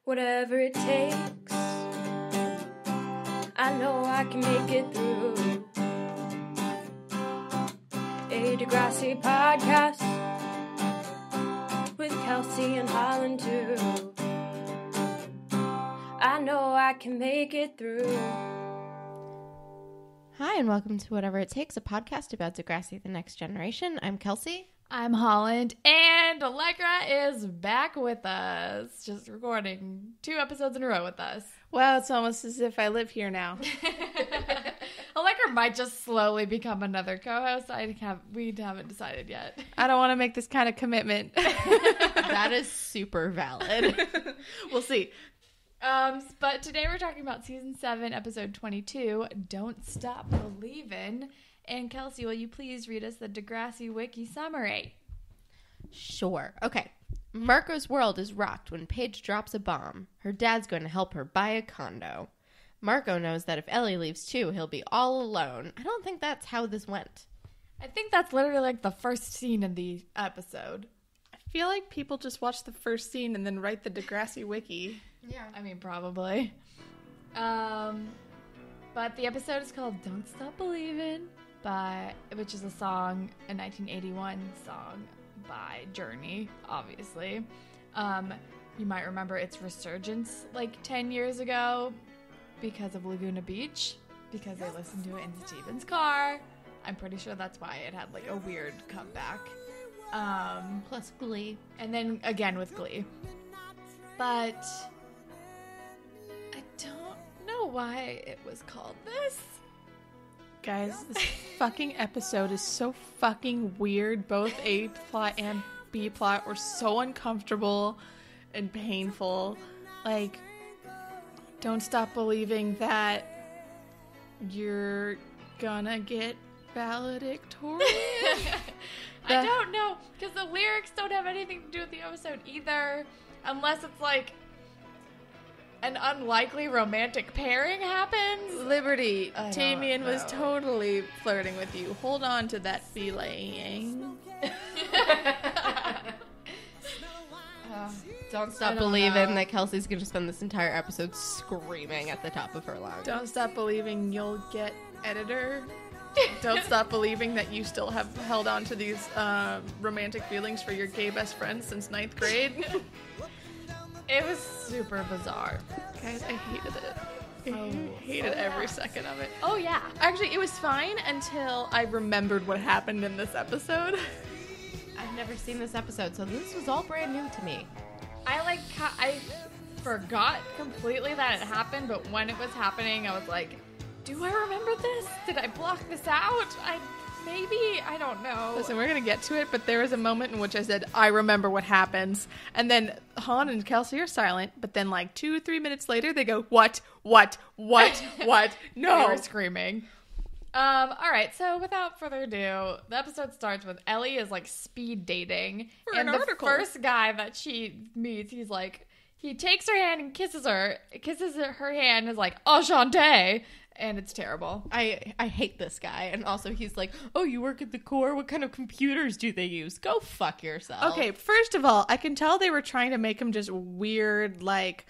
Whatever it takes, I know I can make it through. A Degrassi podcast with Kelsey and Holland too. I know I can make it through. Hi, and welcome to Whatever It Takes, a podcast about Degrassi, the Next Generation. I'm Kelsey. I'm Holland, and Allegra is back with us, just recording 2 episodes in a row with us. Wow, it's almost as if I live here now. Allegra might just slowly become another co-host. We haven't decided yet. I don't want to make this kind of commitment. That is super valid. We'll see. But today we're talking about Season 7, Episode 22, Don't Stop Believin'. And Kelsey, will you please read us the Degrassi Wiki summary? Sure. Okay. Marco's world is rocked when Paige drops a bomb. Her dad's going to help her buy a condo. Marco knows that if Ellie leaves too, he'll be all alone. I don't think that's how this went. I think that's literally like the first scene in the episode. I feel like people just watch the first scene and then write the Degrassi Wiki. Yeah. I mean, probably. But the episode is called Don't Stop Believin', which is a 1981 song by Journey, obviously. You might remember its resurgence like 10 years ago because of Laguna Beach, because they listened to it in Steven's car. I'm pretty sure that's why it had like a weird comeback. Plus Glee. And then again with Glee. But I don't know why it was called this. Guys, this fucking episode is so fucking weird. Both A plot and B plot were so uncomfortable and painful. Like, don't stop believing that you're gonna get valedictorian. I don't know, because the lyrics don't have anything to do with the episode either, unless it's like an unlikely romantic pairing happens. Liberty, I don't Tamian was know. totally flirting with you. Hold on to that feeling. Don't stop I don't believing know. that Kelsey's going to spend this entire episode screaming at the top of her lungs. Don't stop believing you'll get editor. Don't stop believing that you still have held on to these romantic feelings for your gay best friend since 9th grade. It was super bizarre. Guys, I hated it. I hated every second of it. Oh, yeah. Actually, it was fine until I remembered what happened in this episode. I've never seen this episode, so this was all brand new to me. I forgot completely that it happened, but when it was happening, I was like, do I remember this? Did I block this out? I don't know. Listen, we're going to get to it, but there was a moment in which I said, I remember what happens. And then Han and Kelsey are silent, but then like 2-3 minutes later, they go, what? No. We were screaming. All right, so without further ado, the episode starts with Ellie is like speed dating. For and an the article. first guy that she meets, he takes her hand and kisses her hand, and is like, enchanté. And it's terrible. I hate this guy. And also he's like, oh, you work at the Corps? What kind of computers do they use? Go fuck yourself. Okay, first of all, I can tell they were trying to make him just weird, like,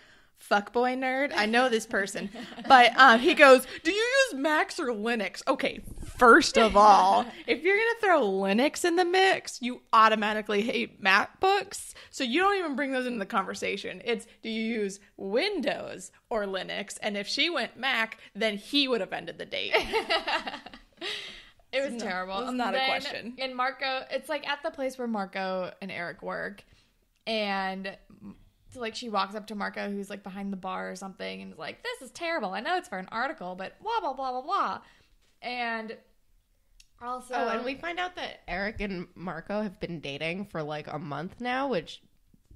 fuckboy nerd. I know this person. But he goes, do you use Macs or Linux? Okay, first of all, if you're going to throw Linux in the mix, you automatically hate MacBooks. So you don't even bring those into the conversation. It's, do you use Windows or Linux? And if she went Mac, then he would have ended the date. It was terrible. It was not a Then question. And Marco, it's like at the place where Marco and Eric work, and so like she walks up to Marco, who's like behind the bar or something, and is like, "This is terrible. I know it's for an article, but blah blah blah blah blah." And also, Oh, and we find out that Eric and Marco have been dating for like a month now, which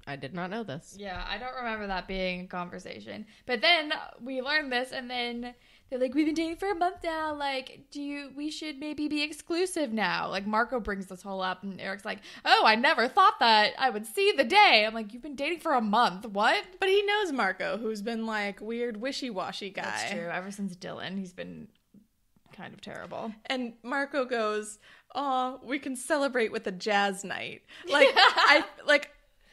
I did not know this. yeah, I don't remember that being a conversation. But then we learned this, and then they're like, we've been dating for a month now. Like, we should maybe be exclusive now. Like, Marco brings this whole up, and Eric's like, oh, I never thought that I would see the day. I'm like, you've been dating for a month. What? But he knows Marco, who's been like weird wishy-washy guy. That's true. Ever since Dylan, he's been kind of terrible. And Marco goes, "Oh, we can celebrate with a jazz night." Like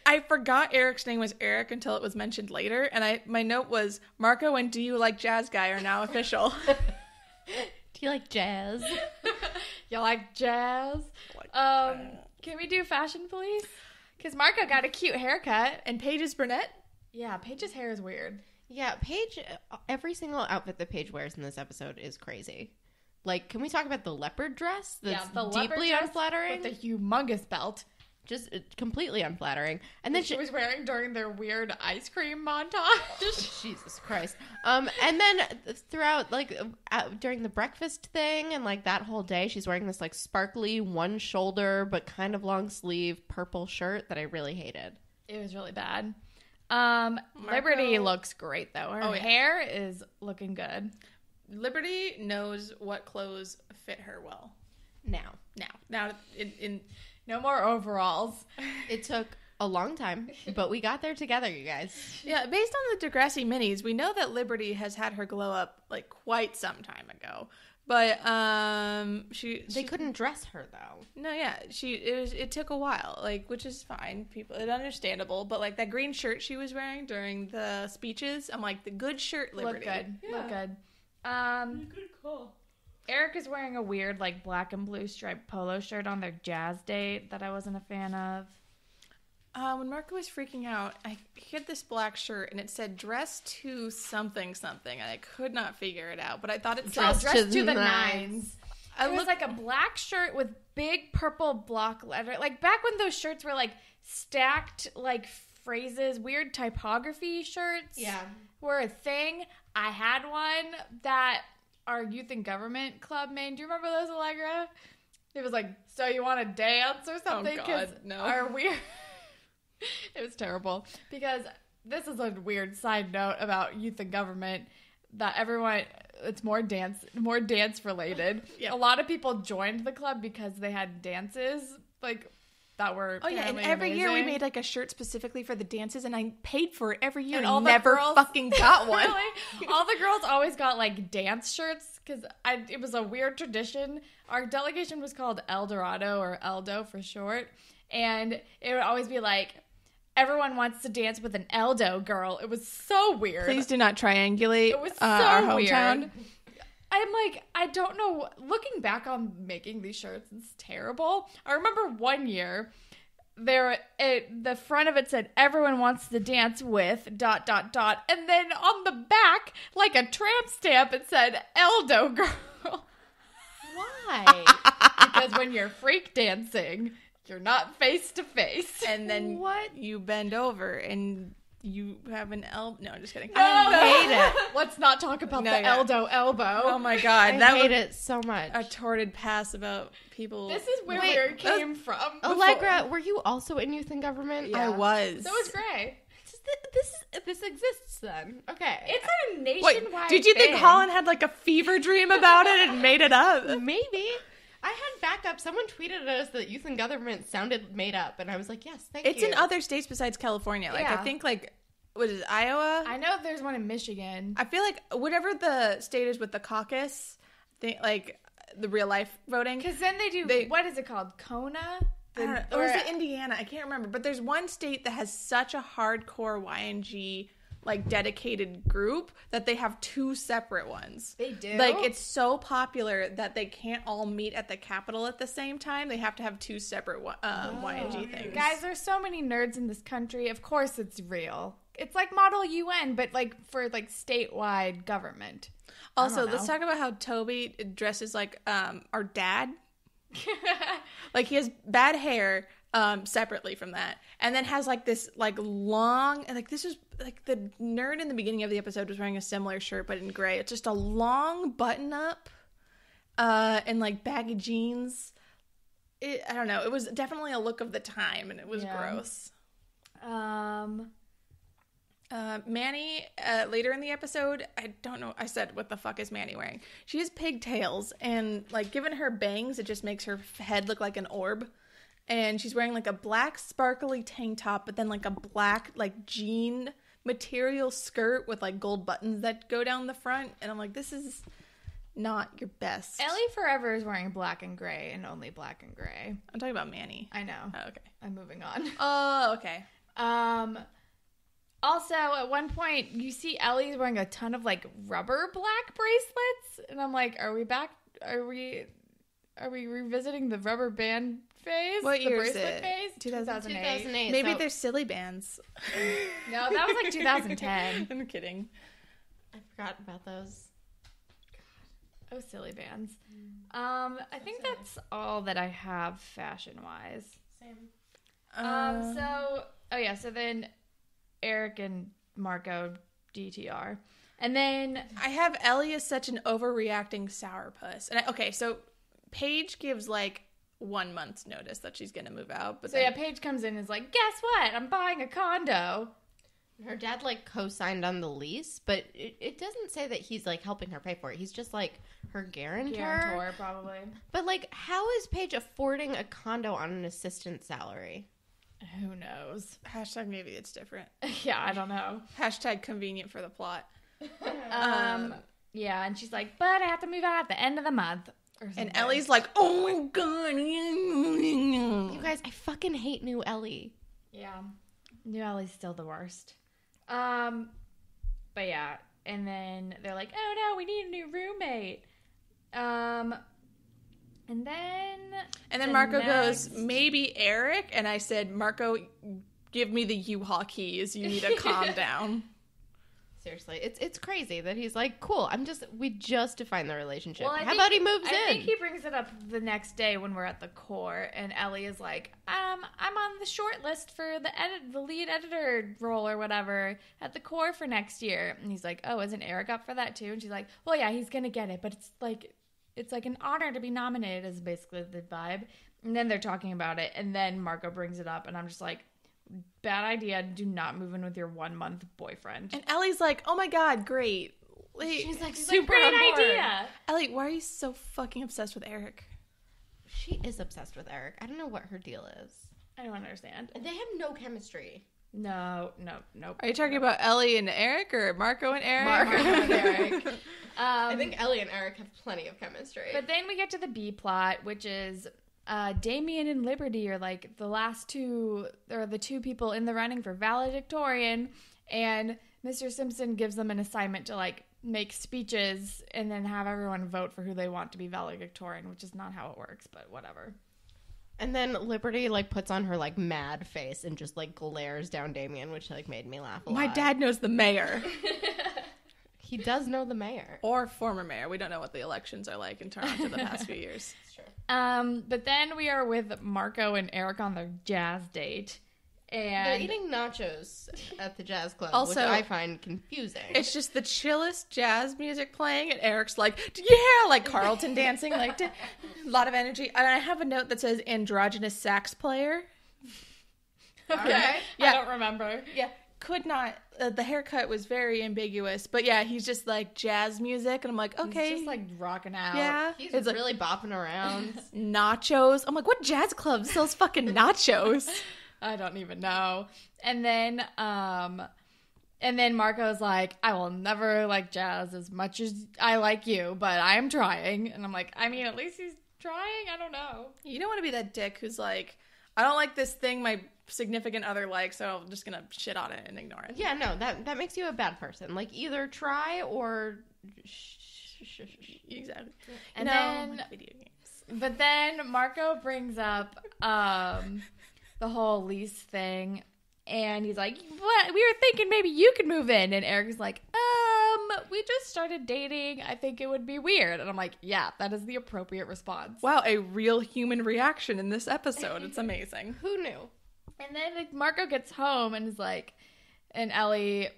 I forgot Eric's name was Eric until it was mentioned later, and my note was Marco and Do You Like Jazz Guy are now official. Do you like jazz? You like jazz? Can we do fashion, please? Because Marco got a cute haircut. And Paige is brunette? Yeah, Paige's hair is weird. Yeah, Paige, every single outfit that Paige wears in this episode is crazy. Like, can we talk about the leopard dress? That's the leopard deeply dress unflattering. with the humongous belt. Just completely unflattering. And then She was wearing during their weird ice cream montage. Jesus Christ. And then throughout, like, during the breakfast thing and, like, that whole day, she's wearing this, like, sparkly one shoulder but kind of long sleeve purple shirt that I really hated. It was really bad. Liberty looks great, though. Her hair is looking good. Liberty knows what clothes fit her well. Now, in No more overalls. It took a long time, but we got there together, you guys. Yeah, based on the Degrassi minis, we know that Liberty has had her glow up like quite some time ago. But They couldn't dress her though. No, yeah, it took a while, like, which is fine. It's understandable. But like that green shirt she was wearing during the speeches, I'm like, the good shirt, Liberty. Look good. Yeah. Look good. Good call. Eric is wearing a weird, like, black and blue striped polo shirt on their jazz date that I wasn't a fan of. When Marco was freaking out, I had this black shirt and it said "dress to something something," and I could not figure it out. But I thought it said Dress to the nines. It was like a black shirt with big purple block letter. Like, back when those shirts were, like, stacked, like, phrases, weird typography shirts were a thing. I had one that our youth and government club made. Do you remember those, Allegra? It was like, so you want to dance or something? Oh, God, no. Our weird... It was terrible. Because this is a weird side note about youth and government, that everyone... It's more dance related. Yep. A lot of people joined the club because they had dances, like, that were and every year we made like a shirt specifically for the dances, and I paid for it every year and all the never girls- fucking got one. Really? All the girls always got, like, dance shirts because it was a weird tradition. Our delegation was called El Dorado, or Eldo for short, and it would always be like, everyone wants to dance with an Eldo girl. It was so weird. Please do not triangulate It was so our hometown. weird. I'm like, I don't know. Looking back on making these shirts, it's terrible. I remember one year, the front of it said, everyone wants to dance with ... And then on the back, like a tramp stamp, it said, Eldo girl. Why? Because when you're freak dancing, you're not face to face. And then What? you bend over and you have an elbow. No, I'm just kidding. I hate it. Let's not talk about No, the yeah. Eldo elbow. Oh my God, I that hate was it so much. a torrid pass about people. This is where Wait, we came from. Allegra, were you also in youth and government? Yeah. I was. So was Gray. This exists then. Okay. It's a Wait, nationwide did you think thing. Holland had like a fever dream about it and made it up? Maybe. I had backup. Someone tweeted at us that youth and government sounded made up, and I was like, yes, thank you. It's in other states besides California. Like, Yeah. I think, like, what is it, Iowa? I know there's one in Michigan. I feel like whatever the state is with the caucus, like the real life voting. Because then they do, what is it called? Kona? I don't know. Or is it Indiana? I can't remember. But there's one state that has such a hardcore YNG, like, dedicated group that they have two separate ones. They do? Like, it's so popular that they can't all meet at the Capitol at the same time. They have to have two separate YNG things. Guys, there's so many nerds in this country. Of course it's real. It's like Model UN, but like for like statewide government. Also, let's talk about how Toby dresses like our dad. Like, he has bad hair separately from that, and then has like this like long, like, this is like the nerd in the beginning of the episode was wearing a similar shirt but in gray. It's just a long button up and like baggy jeans. I don't know, it was definitely a look of the time, and it was gross. Manny, later in the episode, I don't know, I said, what the fuck is Manny wearing? She has pigtails, and, like, given her bangs, it just makes her head look like an orb. And she's wearing, like, a black sparkly tank top, but then, like, a black, like, jean material skirt with, like, gold buttons that go down the front. And I'm like, this is not your best. Ellie Forever is wearing black and gray and only black and gray. I'm talking about Manny. I know. Oh, okay. I'm moving on. Oh, okay. Also, at one point, you see Ellie's wearing a ton of like rubber black bracelets, and I'm like, are we back? Are we revisiting the rubber band phase? What the year is bracelet it? phase? 2008. 2008. Maybe so they're silly bands. No, that was like 2010. I'm kidding. I forgot about those. Oh, silly bands. I think that's all that I have fashion-wise. Same. So then Eric and Marco DTR. And then I have Ellie as such an overreacting sourpuss. And so Paige gives like 1 month's notice that she's going to move out. But Paige comes in and is like, guess what? I'm buying a condo. Her dad like co-signed on the lease, but it doesn't say that he's like helping her pay for it. He's just like her guarantor. Probably. But like, how is Paige affording a condo on an assistant salary? Who knows? Hashtag maybe it's different. Yeah, I don't know. Hashtag convenient for the plot. Yeah, and she's like, but I have to move out at the end of the month. And Ellie's like, oh my god. You guys, I fucking hate new Ellie. Yeah. New Ellie's still the worst. But yeah, and then they're like, oh no, we need a new roommate. And then Marco goes, maybe Eric. And I said, Marco, give me the U-Haul keys. You need to calm down. Seriously, it's crazy that he's like, cool, we just defined the relationship. Well, How about he moves in? I think he brings it up the next day when we're at the core, and Ellie is like, I'm on the short list for the lead editor role or whatever at the core for next year. And he's like, oh, isn't Eric up for that too? And she's like, well, yeah, he's gonna get it, but it's like an honor to be nominated is basically the vibe. And then they're talking about it, and then Marco brings it up, and I'm just like, bad idea. Do not move in with your 1 month boyfriend. And Ellie's like, oh my god, great. She's like, She's super like, on great board. idea. Ellie, why are you so fucking obsessed with Eric? She is obsessed with Eric. I don't know what her deal is. I don't understand. They have no chemistry. No. Are you talking about Ellie and Eric or Marco and Eric? Marco and Eric. I think Ellie and Eric have plenty of chemistry. But then we get to the B plot, which is Damien and Liberty are like the last two, or the two people in the running for valedictorian, and Mr. Simpson gives them an assignment to like make speeches and then have everyone vote for who they want to be valedictorian, which is not how it works, but whatever. And then Liberty like puts on her like mad face and just like glares down Damien, which like made me laugh a lot. My dad knows the mayor. He does know the mayor. Or former mayor. We don't know what the elections are like in Toronto the past few years. It's true. But then we are with Marco and Eric on their jazz date. And they're eating nachos at the jazz club, Also, which I find confusing. It's just the chillest jazz music playing, and Eric's like, yeah, like Carlton dancing, like a lot of energy. And I have a note that says androgynous sax player. okay. Yeah. I don't remember. Yeah, could not. The haircut was very ambiguous, but yeah, he's just like jazz music, and I'm like, okay, He's just like rocking out. yeah, He's it's like really bopping around. nachos. I'm like, what jazz club sells fucking nachos? I don't even know. And then Marco's like, I will never like jazz as much as I like you, but I am trying. And I'm like, I mean, at least he's trying. I don't know. You don't want to be that dick who's like, I don't like this thing my significant other likes, so I'm just gonna shit on it and ignore it. Yeah, no, that makes you a bad person. Like, either try or... Exactly. And you know, then- like video games. But then Marco brings up the whole lease thing, and he's like, "What? We were thinking maybe you could move in." And Eric's like, we just started dating. I think it would be weird." And I'm like, yeah, that is the appropriate response. Wow, a real human reaction in this episode. It's amazing. Who knew? And then like, Marco gets home and is like, and Ellie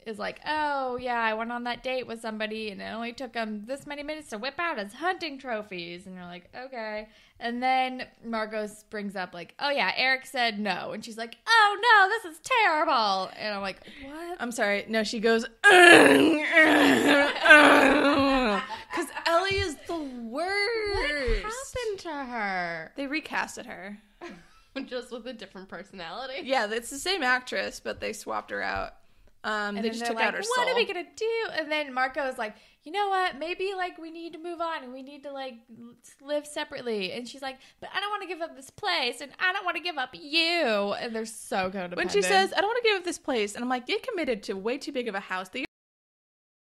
is like, oh yeah, I went on that date with somebody and it only took him this many minutes to whip out his hunting trophies. And you're like, okay. And then Marco brings up like, oh yeah, Eric said no. And she's like, oh no, this is terrible. And I'm like, what? I'm sorry. No, she goes, because Ellie is the worst. What happened to her? They recasted her. Just with a different personality? Yeah, it's the same actress, but they swapped her out. And they then just they're took like, out her what soul. are we gonna do? And then Marco is like, you know what? Maybe like we need to move on and we need to like live separately. And she's like, but I don't want to give up this place and I don't want to give up you. And they're so codependent. When she says, I don't want to give up this place, and I'm like, get committed to way too big of a house that